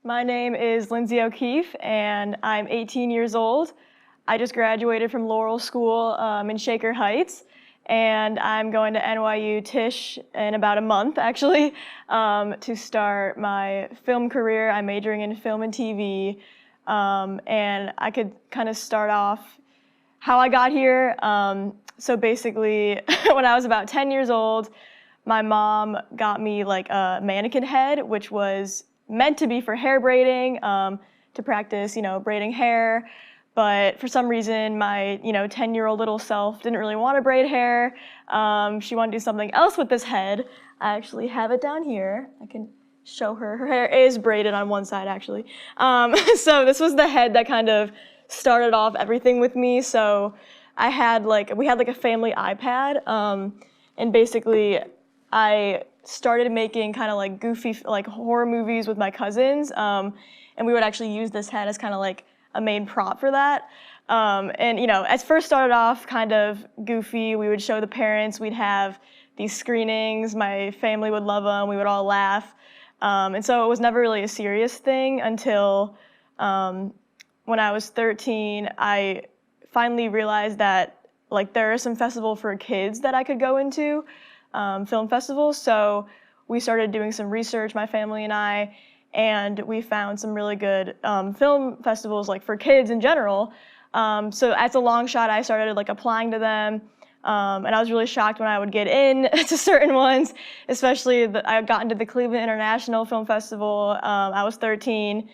My name is Lindsay O'Keefe, and I'm 18 years old. I just graduated from Laurel School in Shaker Heights, and I'm going to NYU Tisch in about a month, actually, to start my film career. I'm majoring in film and TV, and I could kind of start off how I got here. So basically, when I was about 10 years old, my mom got me like a mannequin head, which was meant to be for hair braiding, to practice, braiding hair. But for some reason, my, 10-year-old little self didn't really want to braid hair. She wanted to do something else with this head. I actually have it down here. I can show her. Her hair is braided on one side, actually. So this was the head that kind of started off everything with me. So we had a family iPad, and basically I started making kind of like goofy like horror movies with my cousins, and we would actually use this head as kind of like a main prop for that. And at first started off kind of goofy. We would show the parents. We'd have these screenings. My family would love them. We would all laugh. And so it was never really a serious thing until when I was 13, I finally realized that like there are some festivals for kids that I could go into, film festivals. So we started doing some research, my family and I, and we found some really good film festivals like for kids in general. So as a long shot, I started like applying to them, and I was really shocked when I would get in to certain ones, especially I got into the Cleveland International Film Festival. I was 13.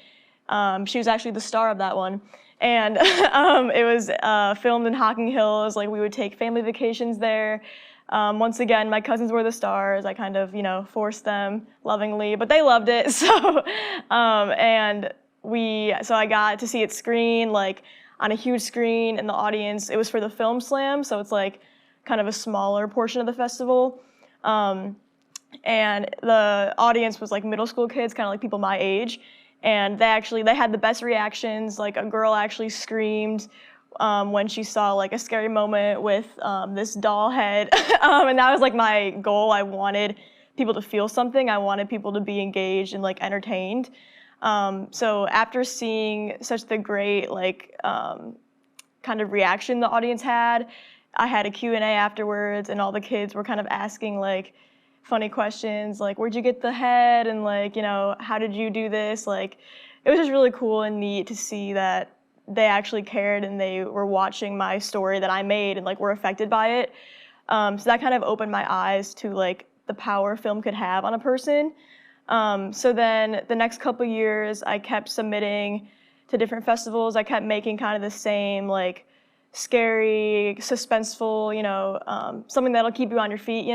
She was actually the star of that one. And it was filmed in Hocking Hills. Like we would take family vacations there. Once again, my cousins were the stars. I kind of, forced them lovingly, but they loved it. So, so I got to see it screen like on a huge screen in the audience. It was for the Film Slam, so it's like kind of a smaller portion of the festival. And the audience was like middle school kids, kind of like people my age. And they had the best reactions. Like a girl actually screamed when she saw like a scary moment with this doll head. And that was like my goal. I wanted people to feel something. I wanted people to be engaged and like entertained. So after seeing such the great like kind of reaction the audience had, I had a Q&A afterwards, and all the kids were kind of asking like funny questions like, where'd you get the head, and like, how did you do this? Like, it was just really cool and neat to see that they actually cared and they were watching my story that I made and like were affected by it. So that kind of opened my eyes to like the power film could have on a person. So then the next couple years, I kept submitting to different festivals. I kept making kind of the same like scary, suspenseful, something that'll keep you on your feet,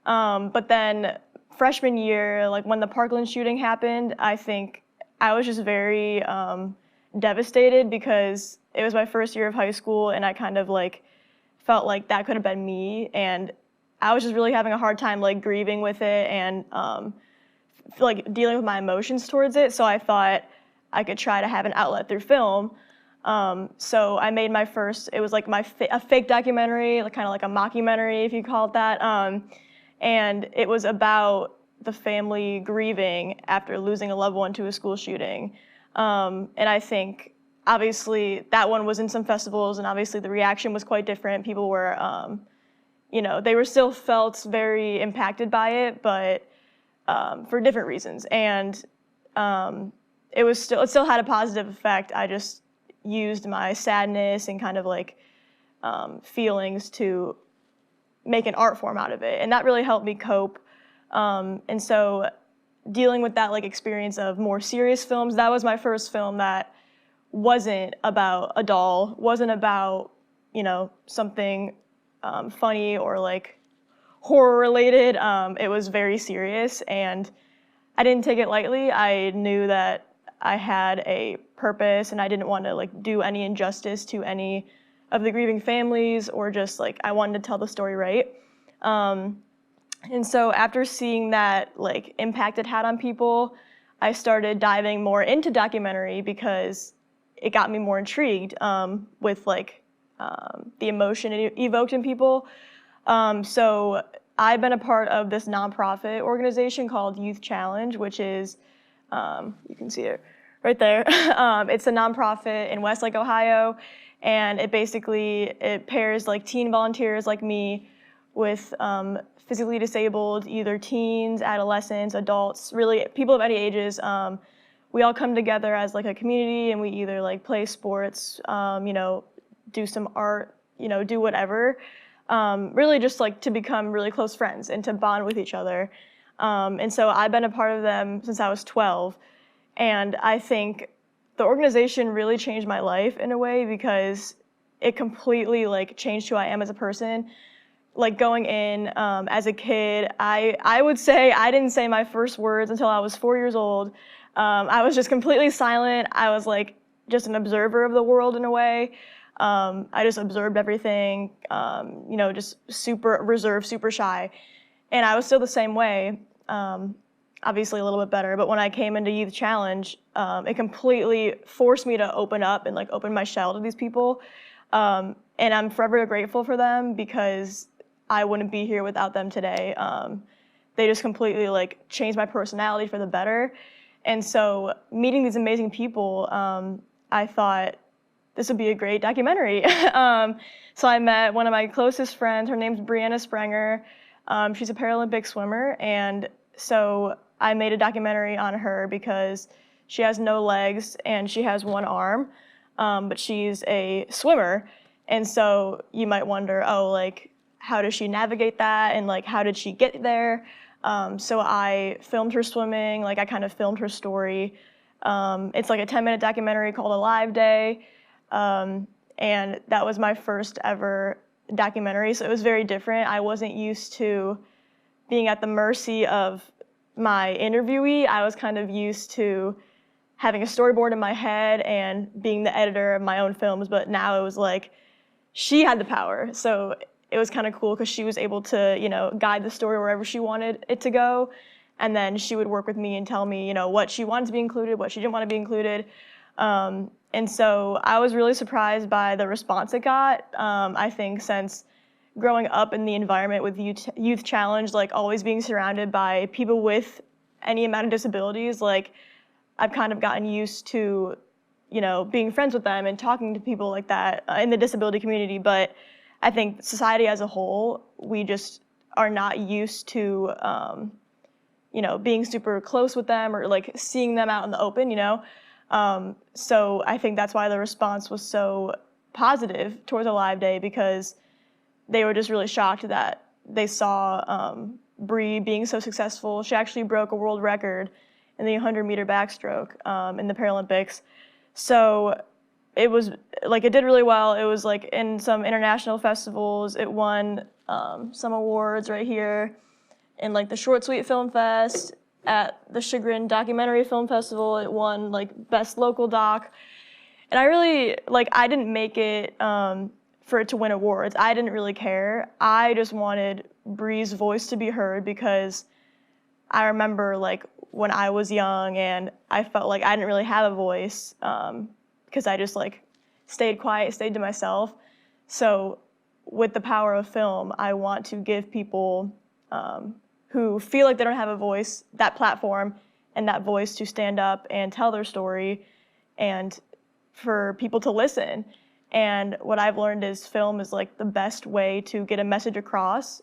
But then freshman year, like when the Parkland shooting happened, I think I was just very devastated because it was my first year of high school, and I kind of like felt like that could have been me, and I was just really having a hard time like grieving with it and like dealing with my emotions towards it. So I thought I could try to have an outlet through film. So I made my first, it was like a fake documentary, like kind of like a mockumentary, if you call it that. And it was about the family grieving after losing a loved one to a school shooting. And I think, obviously, that one was in some festivals, and obviously the reaction was quite different. People were, they were still felt very impacted by it, but for different reasons. And it still had a positive effect. I just used my sadness and kind of like feelings to make an art form out of it, and that really helped me cope. And so dealing with that like experience of more serious films, that was my first film that wasn't about a doll, wasn't about something funny or like horror related. It was very serious, and I didn't take it lightly. I knew that I had a purpose, and I didn't want to like do any injustice to any of the grieving families, or just like I wanted to tell the story right. And so after seeing that like impact it had on people, I started diving more into documentary because it got me more intrigued with like the emotion it evoked in people. So I've been a part of this nonprofit organization called Youth Challenge, which is You can see it right there. It's a nonprofit in Westlake, Ohio, and it pairs like teen volunteers like me with physically disabled, either teens, adolescents, adults, really people of any ages. We all come together as like a community, and we either like play sports, do some art, do whatever. Really just like to become really close friends and to bond with each other. And so I've been a part of them since I was 12. And I think the organization really changed my life in a way because it completely like changed who I am as a person. Like going in as a kid, I would say I didn't say my first words until I was 4 years old. I was just completely silent. I was like just an observer of the world in a way. I just observed everything, just super reserved, super shy. And I was still the same way, obviously a little bit better. But when I came into Youth Challenge, it completely forced me to open up and like open my shell to these people. And I'm forever grateful for them because I wouldn't be here without them today. They just completely like changed my personality for the better. And so meeting these amazing people, I thought this would be a great documentary. So I met one of my closest friends. Her name's Brianna Sprenger. She's a Paralympic swimmer. And so I made a documentary on her because she has no legs and she has one arm, but she's a swimmer. And so you might wonder, how does she navigate that? And like, how did she get there? So I filmed her swimming, I kind of filmed her story. It's like a 10-minute documentary called Alive Day. And that was my first ever documentary, so it was very different. I wasn't used to being at the mercy of my interviewee. I was kind of used to having a storyboard in my head and being the editor of my own films, but now it was like she had the power. So it was kind of cool because she was able to, guide the story wherever she wanted it to go. And then she would work with me and tell me, what she wanted to be included, what she didn't want to be included. And so I was really surprised by the response it got. I think since growing up in the environment with Youth Challenge, always being surrounded by people with any amount of disabilities, I've kind of gotten used to, being friends with them and talking to people like that in the disability community. But I think society as a whole, we just are not used to, being super close with them or seeing them out in the open, So I think that's why the response was so positive towards Alive Day, because they were just really shocked that they saw Bree being so successful. She actually broke a world record in the 100-meter backstroke in the Paralympics. So it was it did really well. It was in some international festivals. It won some awards right here in the Short Sweet Film Fest. At the Chagrin Documentary Film Festival, it won Best Local Doc. And I really, I didn't make it for it to win awards. I didn't really care. I just wanted Bree's voice to be heard because I remember when I was young and I felt like I didn't really have a voice because I just stayed quiet, stayed to myself. So with the power of film, I want to give people who feel like they don't have a voice, that platform and that voice to stand up and tell their story and for people to listen. And what I've learned is film is the best way to get a message across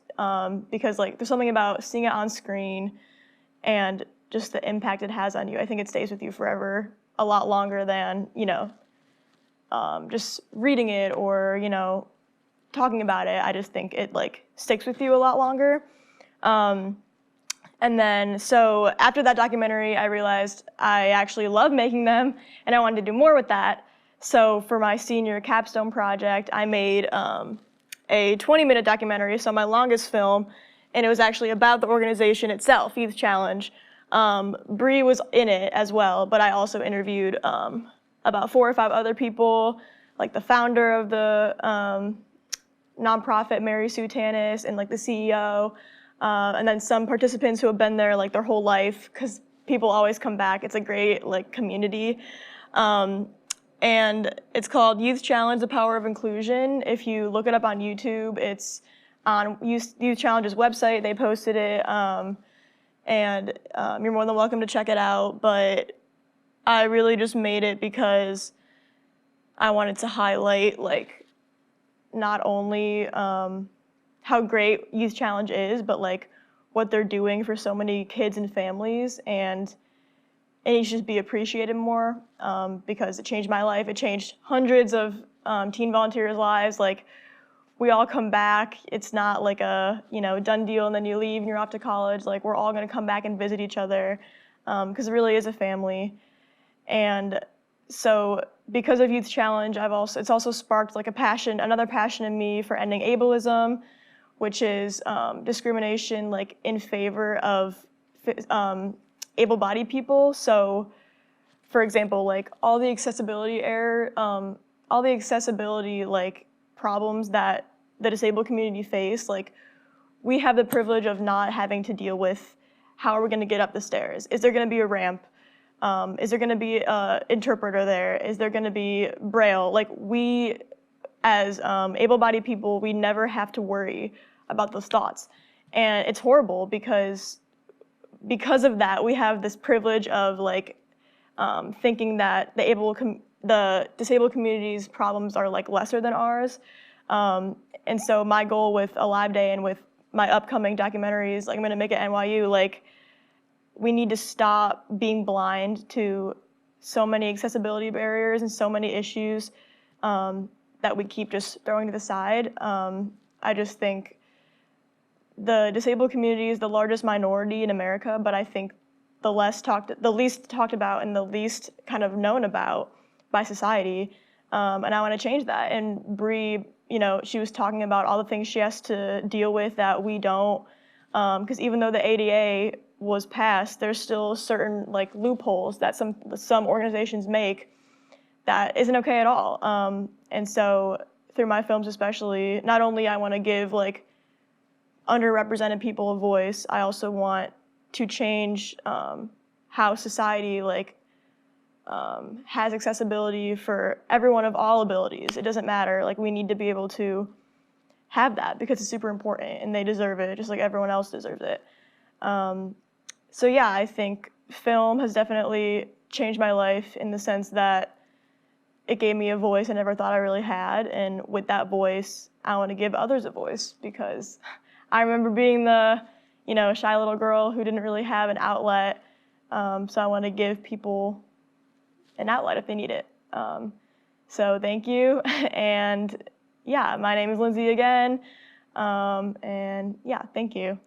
because there's something about seeing it on screen and just the impact it has on you. I think it stays with you forever, a lot longer than, just reading it or, talking about it. I just think it sticks with you a lot longer. And then, so after that documentary, I realized I actually love making them and I wanted to do more with that. So for my senior capstone project, I made a 20-minute documentary, so my longest film, and it was actually about the organization itself, Youth Challenge. Bree was in it as well, but I also interviewed about 4 or 5 other people, the founder of the nonprofit, Mary Sue Tanis, and the CEO. And then some participants who have been there their whole life, because people always come back. It's a great community. And it's called Youth Challenge, The Power of Inclusion. If you look it up on YouTube, it's on Youth Challenge's website. They posted it. and you're more than welcome to check it out. But I really just made it because I wanted to highlight, like, not only how great Youth Challenge is, but like what they're doing for so many kids and families, and it needs to just be appreciated more, because it changed my life. It changed hundreds of teen volunteers' lives. Like, we all come back. It's not like a done deal and then you leave and you're off to college. Like, we're all going to come back and visit each other, because it really is a family. And so because of Youth Challenge, it's also sparked like another passion in me for ending ableism, which is discrimination like in favor of able-bodied people. So, for example, like all the accessibility like problems that the disabled community face, like we have the privilege of not having to deal with how are we going to get up the stairs? Is there going to be a ramp? Is there going to be an interpreter there? Is there going to be Braille? Like, we, as able-bodied people, we never have to worry about those thoughts. And it's horrible because of that, we have this privilege of like thinking that the disabled community's problems are like lesser than ours. And so my goal with Alive Day and with my upcoming documentaries, like I'm gonna make it NYU, like we need to stop being blind to so many accessibility barriers and so many issues that we keep just throwing to the side. I just think the disabled community is the largest minority in America, but I think the least talked about and the least kind of known about by society. And I want to change that. And Bree, she was talking about all the things she has to deal with that we don't, because even though the ADA was passed, there's still certain like loopholes that some organizations make that isn't okay at all. And so through my films especially, not only I want to give like underrepresented people a voice, I also want to change how society like has accessibility for everyone of all abilities. It doesn't matter. Like, we need to be able to have that because it's super important and they deserve it just like everyone else deserves it. So yeah, I think film has definitely changed my life in the sense that it gave me a voice I never thought I really had, and with that voice, I want to give others a voice because I remember being the shy little girl who didn't really have an outlet, so I want to give people an outlet if they need it. So thank you, and yeah, my name is Lindsay again, and yeah, thank you.